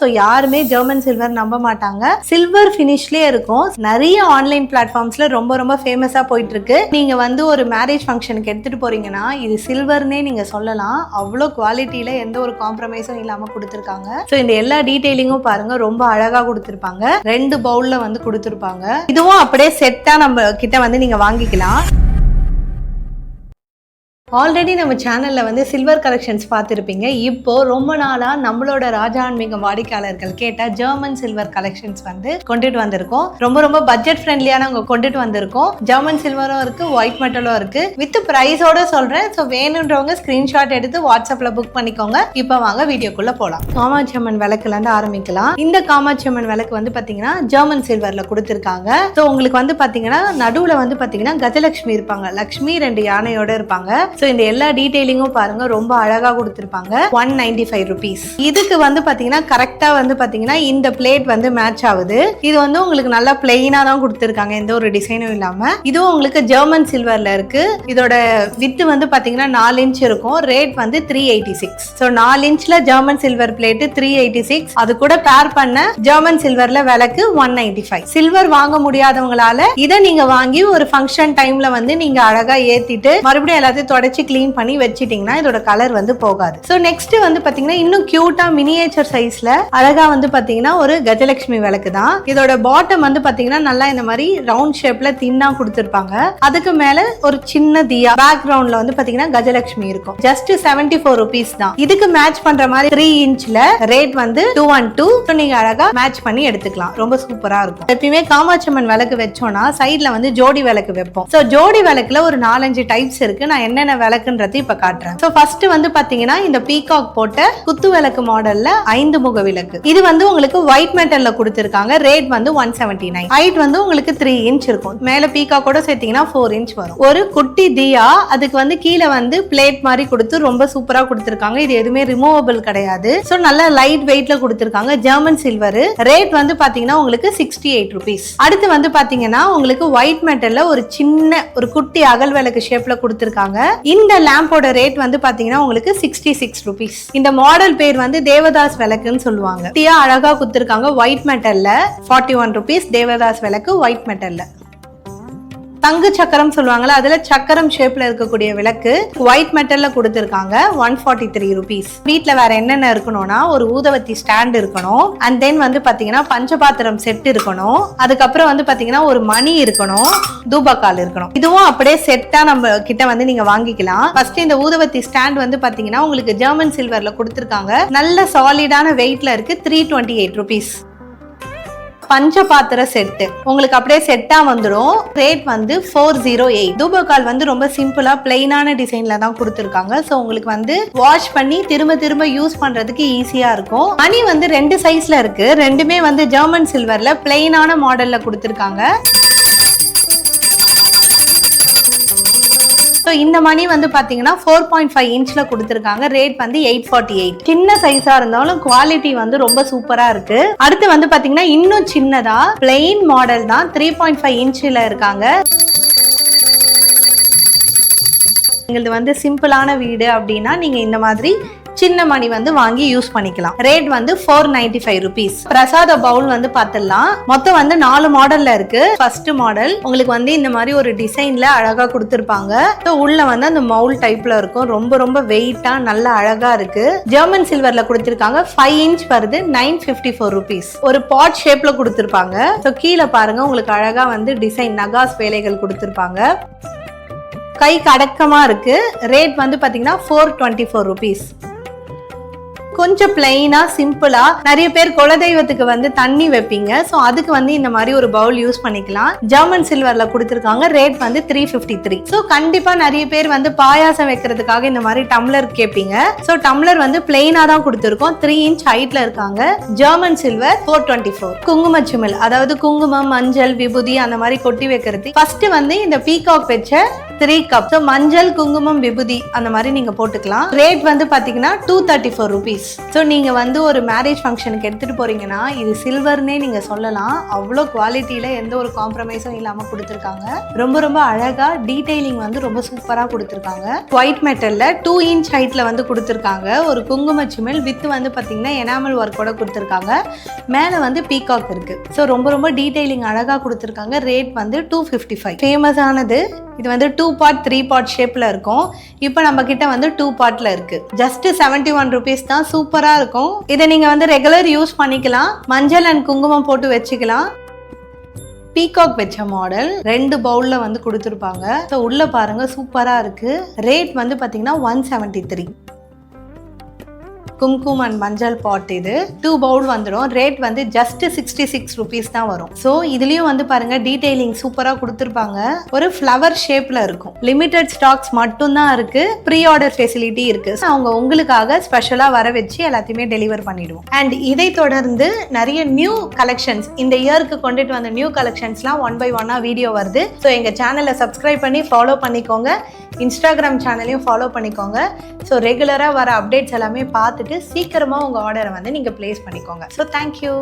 So யாருமே German silver நம்ப மாட்டாங்க. சில்வர் ஃபினிஷ்லேயே இருக்கும். நிறைய ஆன்லைன் பிளாட்ஃபார்ம்ஸ்ல ரொம்ப ரொம்ப ஃபேமஸா போயிட்டு இருக்கு. நீங்க வந்து ஒரு மேரேஜ் ஃபங்க்ஷனுக்கு எடுத்துட்டு போறீங்கன்னா இது சில்வர்னே நீங்க சொல்லலாம். அவ்வளோ குவாலிட்டியில எந்த ஒரு காம்ப்ரமைஸும் இல்லாம கொடுத்துருக்காங்க. ஸோ இந்த எல்லா டீடைலிங்கும் பாருங்க, ரொம்ப அழகா கொடுத்துருப்பாங்க. 2 பவுல்ல வந்து கொடுத்துருப்பாங்க. இதுவும் அப்படியே செட்டா நம்ம கிட்ட வந்து நீங்க வாங்கிக்கலாம். ஆல்ரெடி நம்ம சேனல்ல வந்து சில்வர் கலெக்ஷன்ஸ் பார்த்துருப்பீங்க. இப்போ ரொம்ப நாளா நம்மளோட ராஜா ஆன்மீகம் வாடிக்கையாளர்கள் கேட்ட ஜெர்மன் சில்வர் கலெக்ஷன்ஸ் வந்து கொண்டுட்டு வந்திருக்கோம். ரொம்ப ரொம்ப பட்ஜெட் ஃப்ரெண்ட்லியா நாங்கள் கொண்டுட்டு வந்திருக்கோம். ஜெர்மன் சில்வரும் இருக்கு, ஒயிட் மெட்டலும் இருக்கு. வித் பிரைஸோட சொல்றேன். ஸோ வேணுன்றவங்க ஸ்கிரீன்ஷாட் எடுத்து வாட்ஸ்அப்ல புக் பண்ணிக்கோங்க. இப்போ வாங்க வீடியோக்குள்ள போலாம். காமாட்சி அம்மன் விளக்குல இருந்து ஆரம்பிக்கலாம். இந்த காமாட்சி அம்மன் விளக்கு வந்து பாத்தீங்கன்னா ஜெர்மன் சில்வர்ல கொடுத்துருக்காங்க. ஸோ உங்களுக்கு வந்து பாத்தீங்கன்னா நடுவுல வந்து பாத்தீங்கன்னா கஜலட்சுமி இருப்பாங்க. லக்ஷ்மி 2 யானையோட இருப்பாங்க. ஸோ இந்த எல்லா டீடைலிங்கும் பாருங்க, ரொம்ப அழகா கொடுத்துருப்பாங்க. 195 rupees. இதுக்கு வந்து பாத்தீங்கன்னா கரெக்டா வந்து பாத்தீங்கன்னா இந்த பிளேட் வந்து மேட்ச் ஆகுது. இது வந்து உங்களுக்கு நல்லா பிளெயினா தான் கொடுத்துருக்காங்க, எந்த ஒரு டிசைனும் இல்லாம. இதுவும் உங்களுக்கு ஜெர்மன் சில்வர்ல இருக்கு. இதோட வித்து வந்து பாத்தீங்கன்னா 4 இன்ச் இருக்கும். ரேட் வந்து 386. ஸோ 4 இன்ச்ல ஜெர்மன் சில்வர் பிளேட் 386. அது கூட பேர் பண்ண ஜெர்மன் சில்வர்ல விலைக்கு 195. சில்வர் வாங்க முடியாதவங்களால இதை நீங்க வாங்கி ஒரு ஃபங்க்ஷன் டைம்ல வந்து நீங்க அழகா ஏத்திட்டு மறுபடியும் எல்லாத்தையும் தொடச்சி கிளீன் பண்ணி வச்சிட்டீங்கன்னா இதோட கலர் வந்து போகாது. சோ நெக்ஸ்ட் வந்து பாத்தீங்கன்னா இன்னும் கியூட்டா மினியேச்சர் சைஸ்ல அழகா வந்து பாத்தீங்கன்னா ஒரு கஜலட்சுமி விளக்கு தான். இதோட பாட்டம் வந்து பாத்தீங்கன்னா நல்லா இந்த மாதிரி ரவுண்ட் ஷேப்ல தின்னா கொடுத்திருப்பாங்க. அதுக்கு மேல ஒரு சின்ன தியா பேக்ரவுண்ட்ல வந்து பாத்தீங்கன்னா கஜலட்சுமி இருக்கும். ஜஸ்ட் 74 rupees தான். இதுக்கு மேட்ச் பண்ற மாதிரி 3 இன்ச்ல ரேட் வந்து 212. ஸோ நீங்க அழகா மேட்ச் பண்ணி எடுத்துக்கலாம். ரொம்ப சூப்பரா இருக்கும். எப்பயுமே காமாட்சி அம்மன் விளக்கு வச்சோம்னா சைட்ல வந்து ஜோடி விளக்கு வைப்போம். ஸோ ஜோடி விளக்குல ஒரு 4-5 டைப்ஸ் இருக்கு. நான் என்னென்ன விளக்குன்றது இப்ப காட்டுறேன். சோ ஃபர்ஸ்ட் வந்து பாத்தீங்கன்னா இந்த பீகாக் போட்ட குத்து விளக்கு மாடல்ல 5 முக விளக்கு. இது வந்து உங்களுக்கு ஒயிட் மெட்டல்ல கொடுத்திருக்காங்க. ரேட் வந்து 179. ஹைட் வந்து உங்களுக்கு 3 இன்ச் இருக்கும். மேல பீகாக்கோட சேர்த்தீங்கன்னா 4 இன்ச் வரும். ஒரு குட்டி தியா, அதுக்கு வந்து கீழே வந்து பிளேட் மாதிரி கொடுத்து ரொம்ப சூப்பரா கொடுத்திருக்காங்க. இது எதுவுமே ரிமூவபிள் கிடையாது. சோ நல்ல லைட் வெயிட்ல கொடுத்திருக்காங்க. German silver. ரேட் வந்து பாத்தீங்கன்னா உங்களுக்கு 68 rupees. அடுத்து வந்து பாத்தீங்கன்னா உங்களுக்கு ஒயிட் மெட்டல்ல ஒரு சின்ன ஒரு குட்டி அகல் விளக்கு ஷேப்ல கொடுத்திருக்காங்க. இந்த லேம்போட ரேட் வந்து பாத்தீங்கன்னா உங்களுக்கு 66 rupees. இந்த மாடல் பேர் வந்து தேவதாஸ் விளக்குன்னு சொல்லுவாங்க. தியா அழகா கொடுத்திருக்காங்க. White மெட்டல்ல 41 rupees. தேவதாஸ் விளக்கு ஒயிட் மெட்டல்ல. தங்கு சக்கரம் சொல்லுவாங்கல்ல, அதுல சக்கரம் ஷேப்ல இருக்கக்கூடிய விளக்கு ஒயிட் மெட்டல்ல கொடுத்திருக்காங்க. 143 rupees. வீட்ல வேற என்னென்ன இருக்கணும்னா ஒரு ஊதவத்தி ஸ்டாண்ட் இருக்கணும். அண்ட் தென் வந்து பாத்தீங்கன்னா பஞ்சபாத்திரம் செட் இருக்கணும். அதுக்கப்புறம் வந்து பாத்தீங்கன்னா ஒரு மணி இருக்கணும். தூபக்கால் இருக்கணும். இதுவும் அப்படியே செட்டா நம்ம கிட்ட வந்து நீங்க வாங்கிக்கலாம். ஃபர்ஸ்ட் இந்த ஊதவத்தி ஸ்டாண்ட் வந்து பாத்தீங்கன்னா உங்களுக்கு ஜெர்மன் சில்வர்ல கொடுத்திருக்காங்க. நல்ல சாலிடான வெயிட்ல இருக்கு. 328 rupees. பஞ்சபாத்திர செட்டு உங்களுக்கு அப்படியே செட்டா வந்துடும். ரேட் வந்து 408. தூபக்கால் வந்து ரொம்ப சிம்பிளா பிளைனான டிசைன்ல தான் கொடுத்துருக்காங்க. ஸோ உங்களுக்கு வந்து வாஷ் பண்ணி திரும்ப திரும்ப யூஸ் பண்றதுக்கு ஈஸியா இருக்கும். மணி வந்து 2 சைஸ்ல இருக்கு. ரெண்டுமே வந்து ஜெர்மன் சில்வர்ல பிளைனான மாடல்ல கொடுத்துருக்காங்க. இந்த மணி வந்து பாத்தீங்கன்னா 4.5 இன்ச்ல கொடுத்திருக்காங்க. ரேட் வந்து 848. சின்ன சைஸா இருந்தாலும் குவாலிட்டி வந்து ரொம்ப சூப்பரா இருக்கு. அடுத்து வந்து பாத்தீங்கன்னா இன்னும் சின்னதா பிளெயின் மாடல் தான். 3.5 இன்ச்ல இருக்காங்க. உங்களுக்கு வந்து சிம்பிளான வீடு அப்படின்னா நீங்க இந்த மாதிரி சின்ன மணி வந்து வாங்கி யூஸ் பண்ணிக்கலாம். ரேட் வந்து 495 rupees. பிரசாத பவுல் வந்து பாத்துடலாம். மொத்தம் வந்து 4 மாடல்ல இருக்கு. ஃபர்ஸ்ட் மாடல் உங்களுக்கு வந்து இந்த மாதிரி ஒரு டிசைன்ல அழகா கொடுத்திருப்பாங்க. உள்ள வந்து அந்த மவுல் டைப்ல இருக்கும். ரொம்ப ரொம்ப வெயிட்டா நல்ல அழகா இருக்கு. ஜெர்மன் சில்வர்ல கொடுத்திருக்காங்க. 5 இன்ச் வருது. 954 rupees. ஒரு பாட் ஷேப்ல கொடுத்திருப்பாங்க. ஸோ கீழே பாருங்க உங்களுக்கு அழகா வந்து டிசைன் நகாஸ் வேலைகள் கொடுத்திருப்பாங்க. கைக்கு அடக்கமா இருக்கு. ரேட் வந்து பாத்தீங்கன்னா 424 rupees. கொஞ்சம் பிளைனா சிம்பிளா நிறைய பேர் குலதெய்வத்துக்கு வந்து தண்ணி வைப்பீங்க. சோ அதுக்கு வந்து இந்த மாதிரி ஒரு பவுல் யூஸ் பண்ணிக்கலாம். ஜெர்மன் சில்வர்ல கொடுத்திருக்காங்க. ரேட் வந்து 353. சோ கண்டிப்பா நிறைய பேர் வந்து பாயாசம் வைக்கிறதுக்காக இந்த மாதிரி டம்ளர் கேட்பீங்க. சோ டம்ளர் வந்து பிளைனா தான் கொடுத்திருக்கோம். 3 இன்ச் ஹைட்ல இருக்காங்க. German silver 424. குங்கும சிமிழ், அதாவது குங்குமம், மஞ்சள், விபூதி அந்த மாதிரி கொட்டி வைக்கிறது. ஃபர்ஸ்ட் வந்து இந்த பீகாக் வச்ச 3 கப். ஸோ மஞ்சள் குங்குமம் விபூதி அந்த மாதிரி நீங்க போட்டுக்கலாம். ரேட் வந்து பாத்தீங்கன்னா 234 rupees. ஸோ நீங்க வந்து ஒரு மேரேஜ் ஃபங்க்ஷனுக்கு எடுத்துட்டு போறீங்கன்னா இது சில்வர்னே நீங்க சொல்லலாம். அவ்வளோ குவாலிட்டியில எந்த ஒரு காம்ப்ரமைஸும் இல்லாம கொடுத்துருக்காங்க. ரொம்ப ரொம்ப அழகா டீடைலிங் வந்து ரொம்ப சூப்பரா கொடுத்துருக்காங்க. ஒயிட் மெட்டல்ல 2 inch ஹைட்ல வந்து கொடுத்துருக்காங்க. ஒரு குங்கும சிமிழ் வித் வந்து பாத்தீங்கன்னா எனாமல் ஒர்க்கோட கொடுத்துருக்காங்க. மேல வந்து பீகாக் இருக்கு. ஸோ ரொம்ப ரொம்ப டீடைலிங் அழகா கொடுத்துருக்காங்க. ரேட் வந்து 255. ஃபேமஸ் ஆனது இது வந்து 2 part 3 part ஷேப்ல இருக்கும். இப்போ நம்ம கிட்ட வந்து 2 partல இருக்கு. ஜஸ்ட் 71 rupees தான். சூப்பரா இருக்கும். இதை நீங்க வந்து ரெகுலர் யூஸ் பண்ணிக்கலாம். மஞ்சள் அண்ட் குங்குமம் போட்டு வச்சுக்கலாம். பீகாக் வச்ச மாடல் 2 பவுல்ல வந்து கொடுத்துருப்பாங்க. ஸோ உள்ள பாருங்க சூப்பரா இருக்கு. ரேட் வந்து பாத்தீங்கன்னா 173. கும்கும் அண்ட் மஞ்சள் பாட் இது 2 பவுல் வந்துடும். ரேட் வந்து ஜஸ்ட் 66 rupees தான் வரும். ஸோ இதுலயும் வந்து பாருங்க டீடைலிங் சூப்பரா கொடுத்துருப்பாங்க. ஒரு ஃப்ளவர் ஷேப்ல இருக்கும். லிமிடெட் ஸ்டாக்ஸ் மட்டும் தான் இருக்கு. ப்ரீ ஆர்டர் ஃபெசிலிட்டி இருக்கு. அவங்க உங்களுக்காக ஸ்பெஷலா வர வச்சு எல்லாத்தையுமே டெலிவர் பண்ணிடுவோம். அண்ட் இதை தொடர்ந்து நிறைய நியூ கலெக்ஷன்ஸ் இந்த இயருக்கு கொண்டுட்டு வந்த நியூ கலெக்ஷன்ஸ்லாம் 1 by 1 வீடியோ வருது. ஸோ எங்க சேனலை சப்ஸ்கிரைப் பண்ணி ஃபாலோ பண்ணிக்கோங்க. இன்ஸ்டாகிராம் சேனலையும் ஃபாலோ பண்ணிக்கோங்க. ஸோ ரெகுலரா வர அப்டேட்ஸ் எல்லாமே பார்த்துட்டு சீக்கிரமா உங்க ஆர்டரை வந்து நீங்க பிளேஸ் பண்ணிக்கோங்க. So thank you.